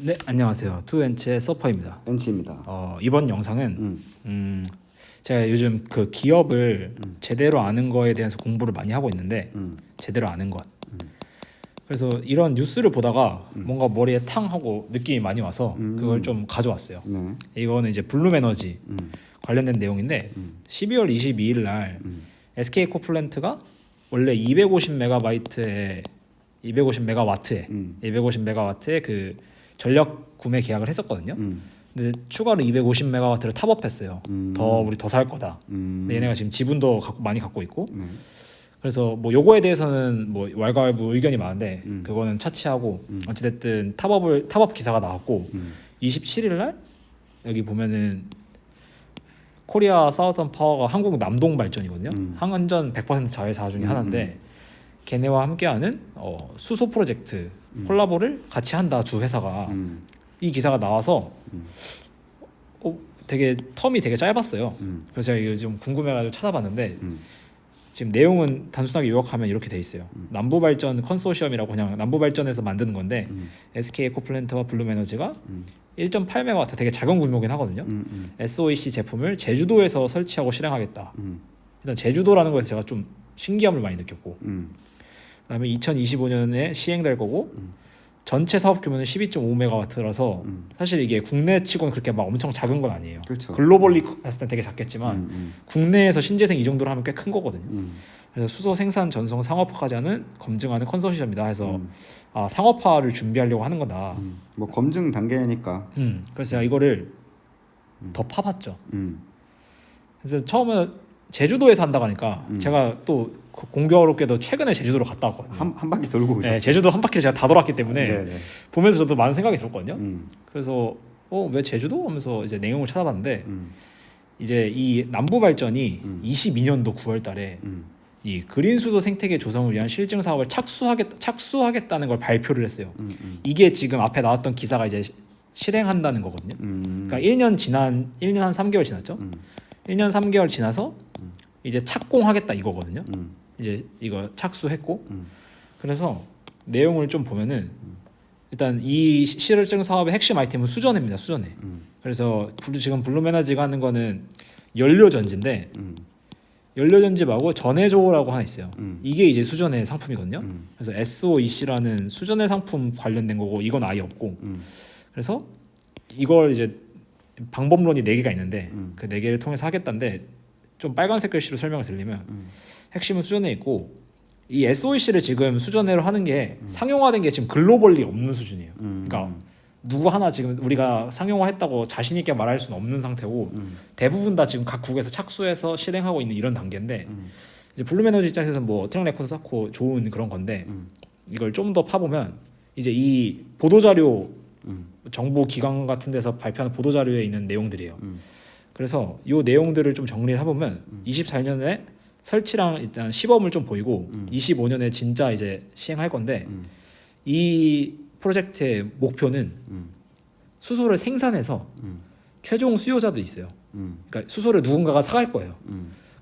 네, 안녕하세요. 투엔치의 서퍼입니다. 엔치입니다. 이번 영상은 제가 요즘 그 기업을 제대로 아는 거에 대해서 공부를 많이 하고 있는데 제대로 아는 것. 그래서 이런 뉴스를 보다가 뭔가 머리에 탕 하고 느낌이 많이 와서 그걸 좀 가져왔어요. 네. 이거는 이제 블룸에너지 관련된 내용인데 12월 22일 날 SK 코플랜트가 원래 250메가바이트에 250메가와트에 그 전력 구매 계약을 했었거든요. 근데 추가로 250메가와트를 탑업했어요. 우리 더 살 거다. 근데 얘네가 지금 지분도 많이 갖고 있고. 그래서 뭐 요거에 대해서는 뭐 왈가왈부 의견이 많은데 그거는 차치하고 어찌됐든 탑업 기사가 나왔고 27일 날 여기 보면은 코리아 사우턴 파워가 한국 남동 발전이거든요. 항원전 100% 자회사 중에 하나인데 걔네와 함께하는 수소 프로젝트 콜라보를 같이 한다 두 회사가. 이 기사가 나와서 되게 텀이 되게 짧았어요. 그래서 제가 이거 좀 궁금해가지고 찾아봤는데 지금 내용은 단순하게 요약하면 이렇게 돼 있어요. 남부발전 컨소시엄이라고 그냥 남부발전에서 만드는 건데 SK 에코플랜트와 블룸에너지가 1.8메가와트 되게 작은 규모긴 하거든요. SOEC 제품을 제주도에서 설치하고 실행하겠다. 일단 제주도라는 거에 제가 좀 신기함을 많이 느꼈고 그다음에 2025년에 시행될 거고 전체 사업 규모는 12.5메가와트라서 사실 이게 국내 치고는 그렇게 막 엄청 작은 건 아니에요. 그렇죠. 글로벌리 봤을 땐 되게 작겠지만 국내에서 신재생 이 정도로 하면 꽤 큰 거거든요. 그래서 수소 생산 전송 상업화까지 하는 검증하는 컨소시엄이다 해서 상업화를 준비하려고 하는 거다. 뭐 검증 단계니까. 그래서 제가 이거를 더 파봤죠. 그래서 처음에 제주도에서 한다고 하니까 제가 또 공교롭게도 최근에 제주도로 갔다 왔거든요. 한 바퀴 돌고 오셨죠. 네, 제주도 한 바퀴를 제가 다 돌았기 때문에 네네. 보면서 저도 많은 생각이 들었거든요. 그래서 왜 제주도? 하면서 이제 내용을 찾아봤는데 이제 이 남부 발전이 22년도 9월달에 이 그린 수도 생태계 조성을 위한 실증 사업을 착수하겠다는 걸 발표를 했어요. 이게 지금 앞에 나왔던 기사가 이제 실행한다는 거거든요. 그러니까 1년 한 3개월 지났죠. 1년 3개월 지나서 이제 착공하겠다 이거거든요. 이제 이거 착수했고 그래서 내용을 좀 보면은 일단 이 실증 사업의 핵심 아이템은 수전해입니다. 수전해. 그래서 지금 블룸에너지가 하는 거는 연료전지인데 연료전지 말고 전해조라고 하나 있어요. 이게 이제 수전해 상품이거든요. 그래서 SOEC라는 수전해 상품 관련된 거고 이건 아예 없고 그래서 이걸 이제 방법론이 4개가 있는데 그 4개를 통해서 하겠다는데 좀 빨간색 글씨로 설명을 드리면 핵심은 수전해 있고 이 SOEC를 지금 수전해로 하는 게 상용화된 게 지금 글로벌리 없는 수준이에요. 그러니까 누구 하나 지금 우리가 상용화했다고 자신 있게 말할 수는 없는 상태고 대부분 다 지금 각 국에서 착수해서 실행하고 있는 이런 단계인데 이제 블룸에너지 입장에서 뭐 트랙 레코드 쌓고 좋은 그런 건데 이걸 좀 더 파보면 이제 이 보도자료 정부 기관 같은 데서 발표하는 보도자료에 있는 내용들이에요. 그래서 이 내용들을 좀 정리를 해보면 24년에 설치랑 일단 시범을 좀 보이고 25년에 진짜 이제 시행할 건데 이 프로젝트의 목표는 수소를 생산해서 최종 수요자도 있어요. 그러니까 수소를 누군가가 사갈 거예요.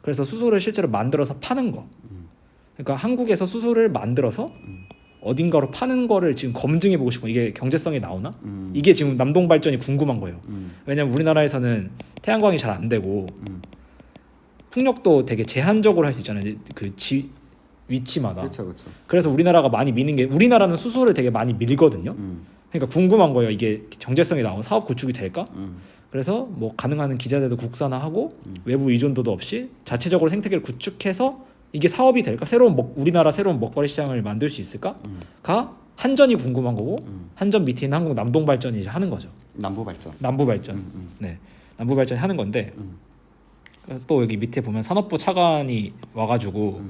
그래서 수소를 실제로 만들어서 파는 거. 그러니까 한국에서 수소를 만들어서 어딘가로 파는 거를 지금 검증해 보고 싶어. 이게 경제성이 나오나? 이게 지금 남동 발전이 궁금한 거예요. 왜냐면 우리나라에서는 태양광이 잘 안 되고 풍력도 되게 제한적으로 할 수 있잖아요. 그 위치마다. 그렇죠. 그래서 우리나라가 많이 미는 게 우리나라는 수소를 되게 많이 밀거든요. 그러니까 궁금한 거예요. 이게 경제성이 나오면 사업 구축이 될까? 그래서 뭐 가능한 기자재도 국산화하고 외부 의존도도 없이 자체적으로 생태계를 구축해서 이게 사업이 될까? 우리나라 새로운 먹거리 시장을 만들 수 있을까?가 한전이 궁금한 거고 한전 밑에 있는 한국 남동발전이 이제 하는 거죠. 남부발전. 네, 남부발전이 하는 건데 또 여기 밑에 보면 산업부 차관이 와가지고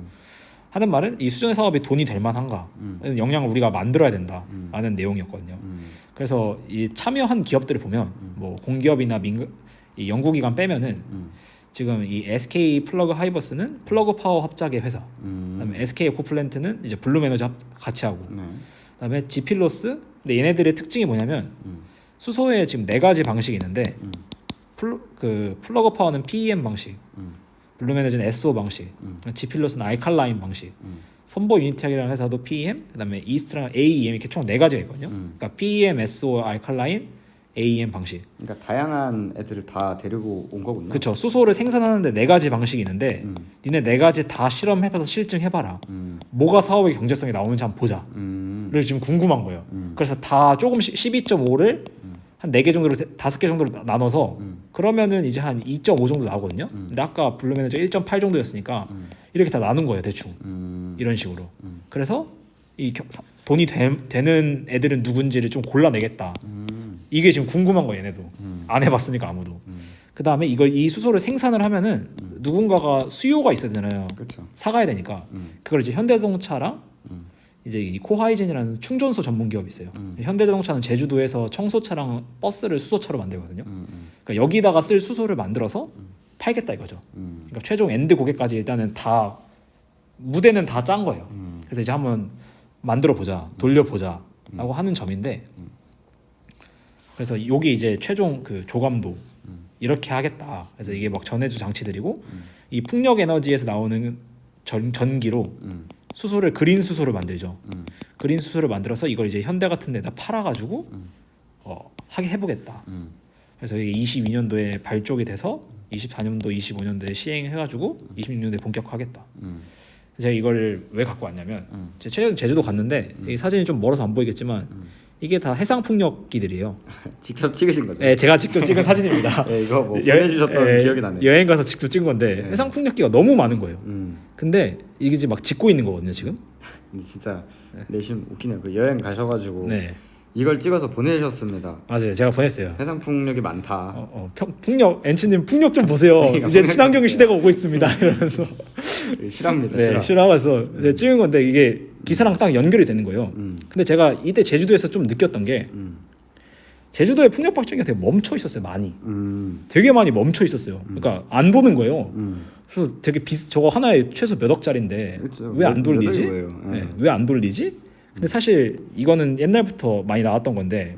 하는 말은 이 수전의 사업이 돈이 될 만한가? 역량을 우리가 만들어야 된다라는 내용이었거든요. 그래서 이 참여한 기업들을 보면 뭐 공기업이나 이 연구기관 빼면은 지금 이 SK 플러그 하이버스는 플러그 파워 합작의 회사. 그다음에 SK 에코플랜트는 이제 블룸에너지 같이 하고. 그다음에 지필로스. 근데 얘네들의 특징이 뭐냐면 수소에 지금 4가지 방식이 있는데 플러그 파워는 PEM 방식, 블룸에너지는 SO 방식, 지필로스는 알칼라인 방식. 선보 유니티학이라는 회사도 PEM, 그다음에 이스트랑 AEM 이렇게 총 4가지가 있거든요. 그러니까 PEM, SO, 알칼라인, AEM 방식. 그러니까 다양한 애들을 다 데리고 온 거군요. 그렇죠. 수소를 생산하는데 4가지 방식이 있는데 니네 4가지 다 실험해봐서 실증해봐라. 뭐가 사업의 경제성이 나오는지 한번 보자. 를 지금 궁금한 거예요. 그래서 다 조금씩 12.5를 한 4개 정도로 5개 정도로 나눠서 그러면은 이제 한 2.5 정도 나오거든요. 근데 아까 블루 매니저 1.8 정도였으니까 이렇게 다 나눈 거예요, 대충. 이런 식으로. 그래서 이 돈이 되는 애들은 누군지를 좀 골라내겠다. 이게 지금 궁금한 거예요, 얘네도. 안 해봤으니까 아무도. 그 다음에 이 수소를 생산을 하면은 누군가가 수요가 있어야 되잖아요. 그렇죠. 사가야 되니까. 그걸 이제 현대자동차랑 이제 이 코하이젠이라는 충전소 전문 기업이 있어요. 현대자동차는 제주도에서 청소차랑 버스를 수소차로 만들거든요. 그러니까 여기다가 쓸 수소를 만들어서 팔겠다 이거죠. 그러니까 최종 엔드 고객까지 일단은 다 무대는 다 짠 거예요. 그래서 이제 한번 만들어 보자, 돌려 보자라고 하는 점인데, 그래서 여기 이제 최종 그 조감도 이렇게 하겠다. 그래서 이게 막 전해주 장치들이고 이 풍력 에너지에서 나오는 전기로 수소를 그린 수소를 만들죠. 그린 수소를 만들어서 이걸 이제 현대 같은 데다 팔아가지고 하게 해보겠다. 그래서 이게 22년도에 발족이 돼서 24년도, 25년도에 시행해가지고 26년도에 본격화하겠다. 제가 이걸 왜 갖고 왔냐면 제가 최근 제주도 갔는데 이 사진이 좀 멀어서 안 보이겠지만 이게 다 해상 풍력기들이에요. 직접 찍으신 거죠? 네, 제가 직접 찍은 사진입니다. 네, 이거 뭐 보내주셨던 기억이 나네요. 여행 가서 직접 찍은 건데 네. 해상 풍력기가 너무 많은 거예요. 근데 이게 지금 막 짓고 있는 거거든요, 지금. 근데 진짜 내심 웃기네요. 그 여행 가셔가지고 네, 이걸 찍어서 보내주셨습니다. 맞아요. 제가 보냈어요. 해상 풍력이 많다. 풍력, 엔치님 풍력 좀 보세요. 그러니까 이제 풍력 친환경의 보세요. 시대가 오고 있습니다. 이러면서 실합니다. 네, 실험해서 이제 찍은 건데 이게 기사랑 딱 연결이 되는 거예요. 근데 제가 이때 제주도에서 좀 느꼈던 게 제주도의 풍력 발전기가 되게 멈춰 있었어요. 많이. 되게 많이 멈춰 있었어요. 그러니까 안 도는 거예요. 그래서 되게 저거 하나에 최소 몇 억짜리인데 그렇죠. 왜 안 돌리지? 몇 억이 뭐예요? 네, 왜 안 돌리지? 근데 사실 이거는 옛날부터 많이 나왔던 건데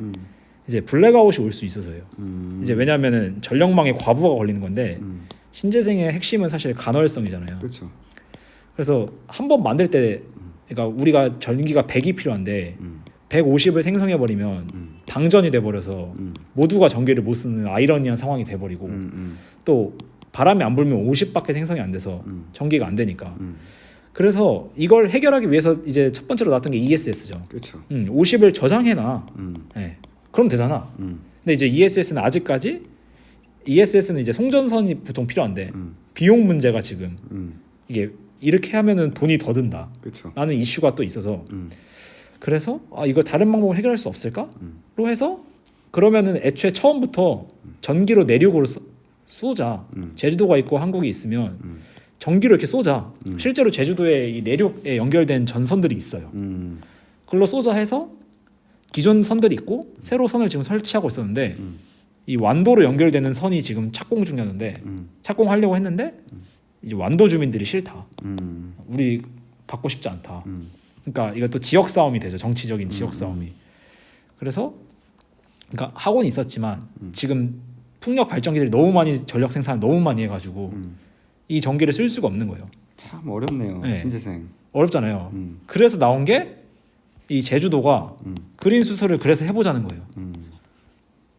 이제 블랙아웃이 올 수 있어서요. 이제 왜냐하면은 전력망에 과부하가 걸리는 건데 신재생의 핵심은 사실 간헐성이잖아요. 그렇죠. 그래서 한 번 만들 때, 그러니까 우리가 전기가 100이 필요한데 150을 생성해 버리면 방전이 돼 버려서 모두가 전기를 못 쓰는 아이러니한 상황이 돼 버리고 또 바람이 안 불면 50밖에 생성이 안 돼서 전기가 안 되니까. 그래서 이걸 해결하기 위해서 이제 첫 번째로 나왔던 게 ESS죠. 그렇죠. 50을 저장해놔. 네. 그럼 되잖아. 근데 이제 ESS는 아직까지 ESS는 이제 송전선이 보통 필요한데 비용 문제가 지금 이게 이렇게 하면은 돈이 더 든다. 그렇죠. 라는 이슈가 또 있어서 그래서 이거 다른 방법으로 해결할 수 없을까? 로 해서 그러면은 애초에 처음부터 전기로 내륙으로 쏘자. 제주도가 있고 한국이 있으면 전기로 이렇게 쏘자. 실제로 제주도에 이 내륙에 연결된 전선들이 있어요. 그걸로 쏘자 해서 기존 선들이 있고 새로 선을 지금 설치하고 있었는데 이 완도로 연결되는 선이 지금 착공 중이었는데 착공하려고 했는데 이제 완도 주민들이 싫다. 우리 받고 싶지 않다. 그러니까 이것도 지역 싸움이 되죠. 정치적인 지역 싸움이. 그래서 그러니까 학원이 있었지만 지금 풍력 발전기들이 너무 많이 전력 생산을 너무 많이 해가지고 이 전기를 쓸 수가 없는 거예요. 참 어렵네요. 네. 신재생. 어렵잖아요. 그래서 나온 게 이 제주도가 그린 수소를 그래서 해보자는 거예요.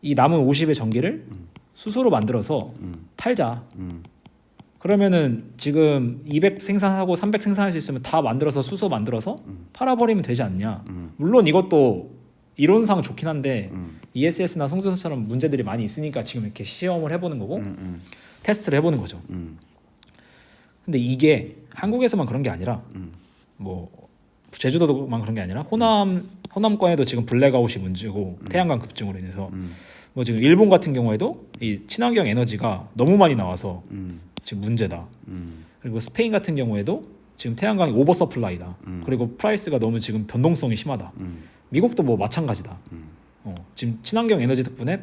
이 남은 50의 전기를 수소로 만들어서 팔자. 그러면은 지금 200 생산하고 300 생산할 수 있으면 다 만들어서 수소 만들어서 팔아버리면 되지 않냐. 물론 이것도 이론상 좋긴 한데 ESS나 송전선처럼 문제들이 많이 있으니까 지금 이렇게 시험을 해보는 거고 테스트를 해보는 거죠. 근데 이게 한국에서만 그런 게 아니라 뭐 제주도만 그런 게 아니라 호남권에도 지금 블랙아웃이 문제고 태양광 급증으로 인해서 뭐 지금 일본 같은 경우에도 이 친환경 에너지가 너무 많이 나와서 지금 문제다. 그리고 스페인 같은 경우에도 지금 태양광이 오버 서플라이다. 그리고 프라이스가 너무 지금 변동성이 심하다. 미국도 뭐 마찬가지다. 지금 친환경 에너지 덕분에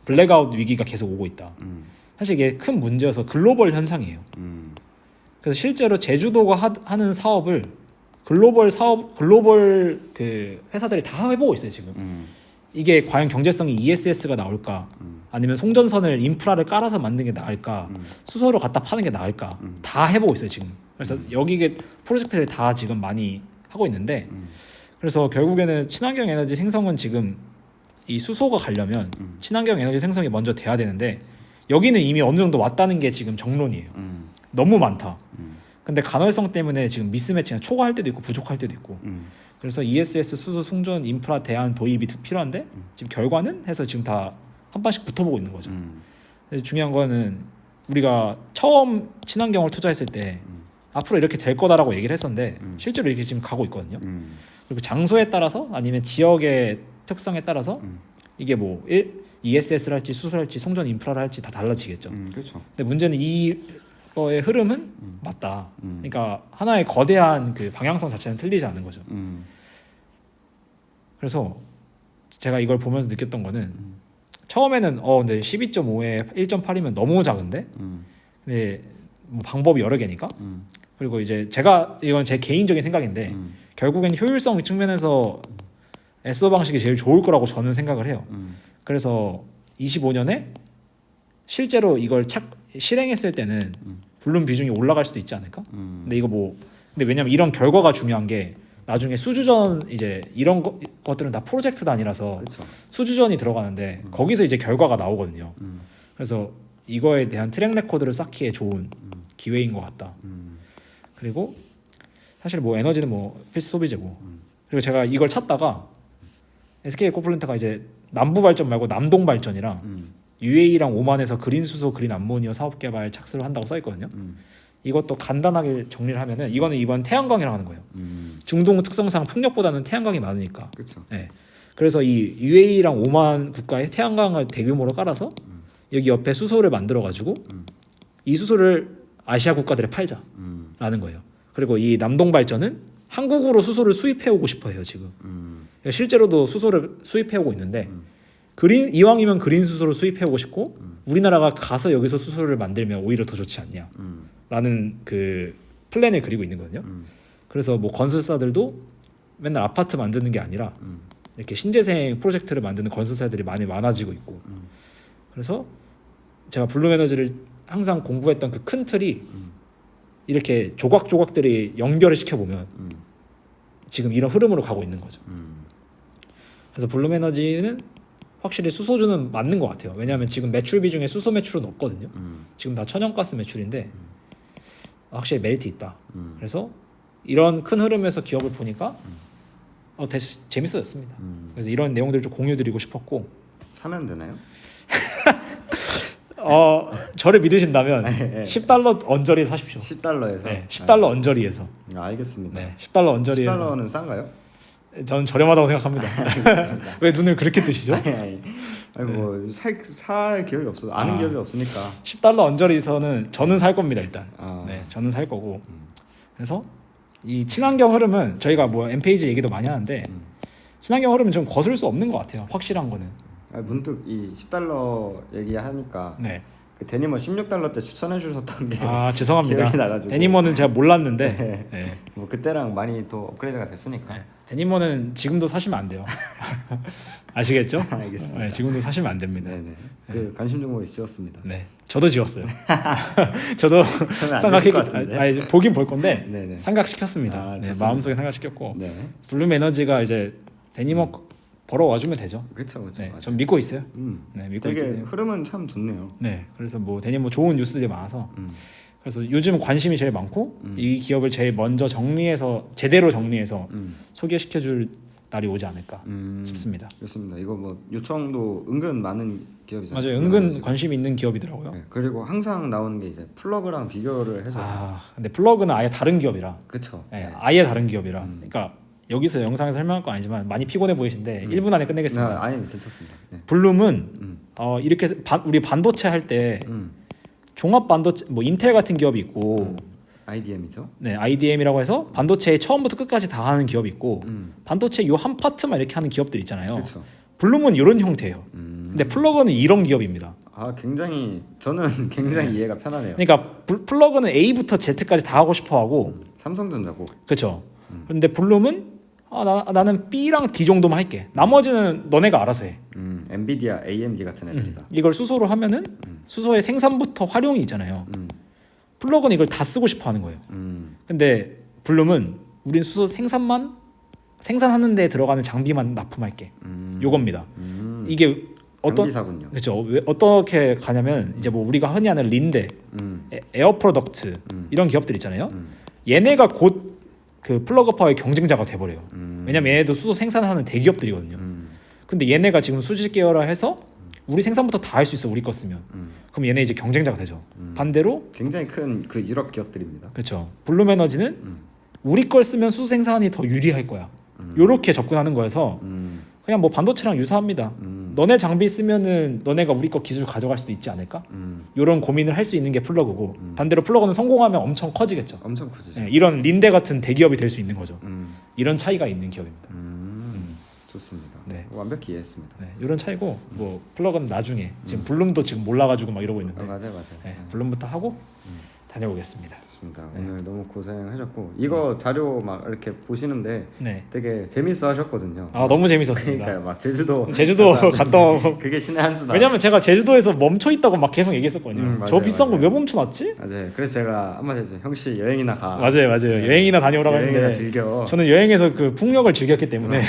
블랙아웃 위기가 계속 오고 있다. 사실 이게 큰 문제여서 글로벌 현상이에요. 그래서 실제로 제주도가 하는 사업을 글로벌 그 회사들이 다 해보고 있어요 지금. 이게 과연 경제성이 ESS가 나올까, 아니면 송전선을 인프라를 깔아서 만드는 게 나을까, 수소로 갖다 파는 게 나을까, 다 해보고 있어요 지금. 그래서 여기 프로젝트를 다 지금 많이 하고 있는데, 그래서 결국에는 친환경 에너지 생성은 지금 이 수소가 가려면 친환경 에너지 생성이 먼저 돼야 되는데, 여기는 이미 어느 정도 왔다는 게 지금 정론이에요. 너무 많다. 근데 간헐성 때문에 지금 미스매치가 초과할 때도 있고 부족할 때도 있고. 그래서 ESS 수소 충전 인프라 대안 도입이 필요한데 지금 결과는 해서 지금 다 한 번씩 붙어보고 있는 거죠. 근데 중요한 거는 우리가 처음 친환경을 투자했을 때 앞으로 이렇게 될 거다라고 얘기를 했었는데 실제로 이렇게 지금 가고 있거든요. 그리고 장소에 따라서 아니면 지역의 특성에 따라서 이게 뭐 ESS를 할지 수소를 할지 송전 인프라를 할지 다 달라지겠죠. 그렇죠. 근데 문제는 이거의 흐름은 맞다. 그러니까 하나의 거대한 그 방향성 자체는 틀리지 않은 거죠. 그래서 제가 이걸 보면서 느꼈던 거는 처음에는 근데 12.5에 1.8이면 너무 작은데. 근데 뭐 방법이 여러 개니까. 그리고 이제 제가 이건 제 개인적인 생각인데 결국엔 효율성 측면에서 SO 방식이 제일 좋을 거라고 저는 생각을 해요. 그래서 25년에 실제로 이걸 실행했을 때는 불륜 비중이 올라갈 수도 있지 않을까? 근데 이거 근데 왜냐면 이런 결과가 중요한 게 나중에 수주전 이제 이런 것들은 다 프로젝트 단위라서 그쵸. 수주전이 들어가는데 거기서 이제 결과가 나오거든요. 그래서 이거에 대한 트랙 레코드를 쌓기에 좋은 기회인 것 같다. 그리고 사실 뭐 에너지는 뭐 필수 소비재고. 그리고 제가 이걸 찾다가 SK 에코플랜트가 이제 남부 발전 말고 남동 발전이랑 UAE랑 오만에서 그린 수소 그린 암모니아 사업 개발 착수를 한다고 써 있거든요. 이것도 간단하게 정리를 하면은 이거는 이번 태양광이라고 하는 거예요. 중동 특성상 풍력보다는 태양광이 많으니까. 그렇죠. 네. 그래서 이 UAE랑 오만 국가에 태양광을 대규모로 깔아서 여기 옆에 수소를 만들어 가지고 이 수소를 아시아 국가들에 팔자라는 거예요. 그리고 이 남동 발전은 한국으로 수소를 수입해 오고 싶어 해요 지금. 실제로도 수소를 수입해 오고 있는데 이왕이면 그린 수소를 수입해 오고 싶고 우리나라가 가서 여기서 수소를 만들면 오히려 더 좋지 않냐라는 그 플랜을 그리고 있는 거거든요. 그래서 뭐 건설사들도 맨날 아파트 만드는 게 아니라 이렇게 신재생 프로젝트를 만드는 건설사들이 많아지고 있고. 그래서 제가 블룸에너지를 항상 공부했던 그 큰 틀이 이렇게 조각조각들이 연결을 시켜보면 지금 이런 흐름으로 가고 있는 거죠. 그래서 블룸에너지는 확실히 수소주는 맞는 것 같아요. 왜냐하면 지금 매출 비중에 수소 매출은 없거든요. 지금 다 천연가스 매출인데 확실히 메리트 있다. 그래서 이런 큰 흐름에서 기업을 보니까 재밌어졌습니다. 그래서 이런 내용들을 좀 공유드리고 싶었고. 사면 되나요? 저를 믿으신다면 네. 10달러 언저리 사십시오. 10달러에서? 네, 10달러 언저리에서. 알겠습니다. 네, 10달러 언저리에서. 10달러는 싼가요? 저는 저렴하다고 생각합니다. 왜 눈을 그렇게 뜨시죠? 아니 살 기업이 없어. 아는 기업이 없으니까. 10달러 언저리에서는 저는 살 겁니다 일단. 아. 네, 저는 살 거고. 그래서 이 친환경 흐름은 저희가 뭐 엠페이지 얘기도 많이 하는데 친환경 흐름은 좀 거슬 수 없는 것 같아요. 확실한 거는. 문득 이 10달러 얘기하니까 네. 그 데니머 16달러 때 추천해 주셨던 게 죄송합니다. 기억이 나가지고. 데니머는 제가 몰랐는데 네. 뭐 그때랑 많이 또 업그레이드가 됐으니까. 네. 데니머는 지금도 사시면 안 돼요. 아시겠죠? 알겠습니다. 네, 지금도 사시면 안 됩니다. 네네. 그 관심 정보에 지웠습니다. 네, 저도 지웠어요. 저도 보긴 볼 건데 네네. 생각시켰습니다. 네, 마음속에 생각시켰고. 네. 블룸 에너지가 이제 데니머 벌어와주면 되죠. 그렇죠. 네, 전 믿고 있어요. 네, 믿고 되게 있거든요. 흐름은 참 좋네요. 네, 그래서 뭐 데니머 좋은 뉴스들이 많아서. 그래서 요즘 관심이 제일 많고 이 기업을 제일 먼저 제대로 정리해서 소개시켜줄 날이 오지 않을까 싶습니다. 그렇습니다. 이거 뭐 요청도 은근 많은 기업이잖아요. 맞아요. 은근 관심 있는 기업이더라고요. 네, 그리고 항상 나오는 게 이제 플러그랑 비교를 해서. 근데 플러그는 아예 다른 기업이라. 그렇죠. 네, 아예 다른 기업이라. 그러니까 여기서 영상에서 설명할 건 아니지만 많이 피곤해 보이신데 1분 안에 끝내겠습니다. 아니 괜찮습니다. 네. 블룸은 이렇게 우리 반도체 할 때 종합 반도체 뭐 인텔 같은 기업이 있고 IDM이죠. 네, IDM이라고 해서 반도체 처음부터 끝까지 다 하는 기업이 있고 반도체 요 한 파트만 이렇게 하는 기업들 있잖아요. 그렇죠. 블룸은 이런 형태예요. 근데 플러그는 이런 기업입니다. 굉장히 저는 굉장히 이해가 편하네요. 그러니까 플러그는 A부터 Z까지 다 하고 싶어 하고 삼성전자고. 그렇죠. 근데 블룸은 나는 B랑 D 정도만 할게. 나머지는 너네가 알아서 해. 엔비디아, AMD 같은 애들이다. 이걸 수소로 하면은 수소의 생산부터 활용이 있잖아요. 플러그는 이걸 다 쓰고 싶어 하는 거예요. 근데 블룸은 우린 수소 생산하는 데 들어가는 장비만 납품할게. 요겁니다. 이게 장비사군요. 그렇죠. 어떻게 가냐면 이제 뭐 우리가 흔히 아는 린데, 에어 프로덕트 이런 기업들 있잖아요. 얘네가 곧 그 플러그 파워의 경쟁자가 돼버려요. 왜냐면 얘네도 수소 생산하는 대기업들이거든요. 근데 얘네가 지금 수직 계열화해서 우리 생산부터 다 할 수 있어. 우리 거 쓰면. 그럼 얘네 이제 경쟁자가 되죠. 반대로 굉장히 큰 그 유럽 기업들입니다. 그렇죠. 블룸 에너지는 우리 걸 쓰면 수소 생산이 더 유리할 거야. 요렇게 접근하는 거여서 그냥 뭐 반도체랑 유사합니다. 너네 장비 쓰면은 너네가 우리 거 기술 가져갈 수도 있지 않을까? 요런 고민을 할 수 있는 게 플러그고 반대로 플러그는 성공하면 엄청 커지겠죠. 엄청 커지죠. 네, 이런 린데 같은 대기업이 될 수 있는 거죠. 이런 차이가 있는 기업입니다. 좋습니다. 네. 완벽히 이해했습니다. 네, 이런 차이고 뭐 플러그는 나중에 지금 블룸도 지금 몰라가지고 막 이러고 있는데 맞아요. 네, 블룸부터 하고 다녀오겠습니다. 좋습니다. 오늘 너무 고생하셨고 이거 자료 막 이렇게 보시는데 네. 되게 재밌어 하셨거든요. 너무 재밌었습니다. 그러니까 막 제주도 갔다 오고 그게 신의 한 수다. 왜냐면 제가 제주도에서 멈춰 있다고 막 계속 얘기했었거든요. 저 맞아요, 비싼 거 맞아요. 왜 멈춰놨지? 맞아요. 그래서 제가 한마디 했어요. 형씨 여행이나 가. 맞아요. 네. 여행이나 다녀오라고 여행이나 했는데 즐겨. 저는 여행에서 그 풍력을 즐겼기 때문에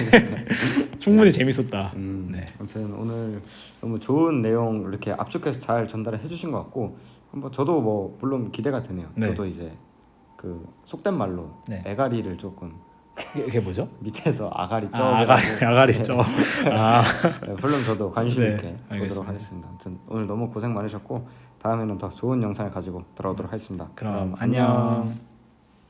충분히 재밌었다. 네. 아무튼 오늘 너무 좋은 내용 이렇게 압축해서 잘 전달해 주신 것 같고 한번 저도 뭐 물론 기대가 되네요. 네. 저도 이제 그 속된 말로 네. 애가리를 조금 이게 뭐죠? 밑에서 아가리 쪄. 아가리 쪄. 네, 물론 저도 관심 네, 있게 보도록 알겠습니다. 하겠습니다. 아무튼 오늘 너무 고생 많으셨고 다음에는 더 좋은 영상을 가지고 돌아오도록 하겠습니다. 그럼 안녕.